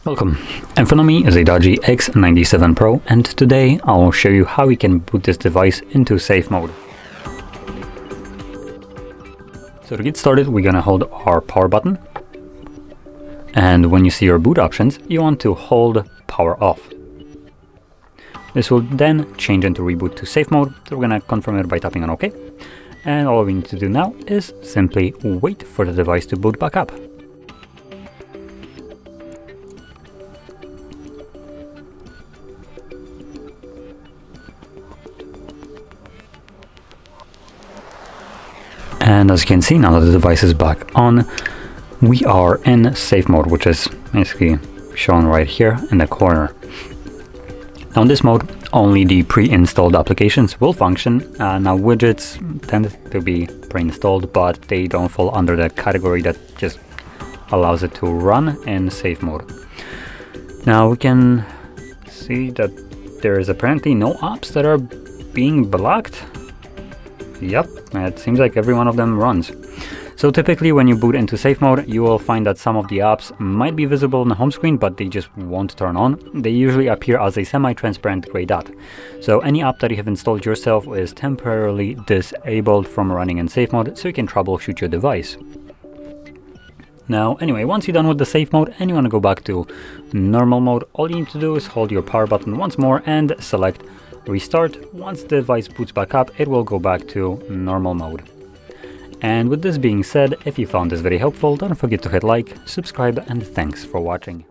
Welcome. In front of me is a DOOGEE X97 Pro, and today I'll show you how we can boot this device into safe mode. So to get started, we're gonna hold our power button, and when you see your boot options, you want to hold power off. This will then change into reboot to safe mode, so we're gonna confirm it by tapping on OK. And all we need to do now is simply wait for the device to boot back up. And as you can see, now that the device is back on, we are in safe mode, which is basically shown right here in the corner. Now in this mode, only the pre-installed applications will function. Now widgets tend to be pre-installed, but they don't fall under the category that just allows it to run in safe mode. Now we can see that there is apparently no apps that are being blocked. Yep, it seems like every one of them runs. So typically when you boot into safe mode, you will find that some of the apps might be visible on the home screen, but they just won't turn on. They usually appear as a semi-transparent gray dot. So any app that you have installed yourself is temporarily disabled from running in safe mode, so you can troubleshoot your device. Now, anyway, once you're done with the safe mode and you want to go back to normal mode, all you need to do is hold your power button once more and select restart. Once the device boots back up, it will go back to normal mode. And with this being said, if you found this very helpful, don't forget to hit like, subscribe, and thanks for watching.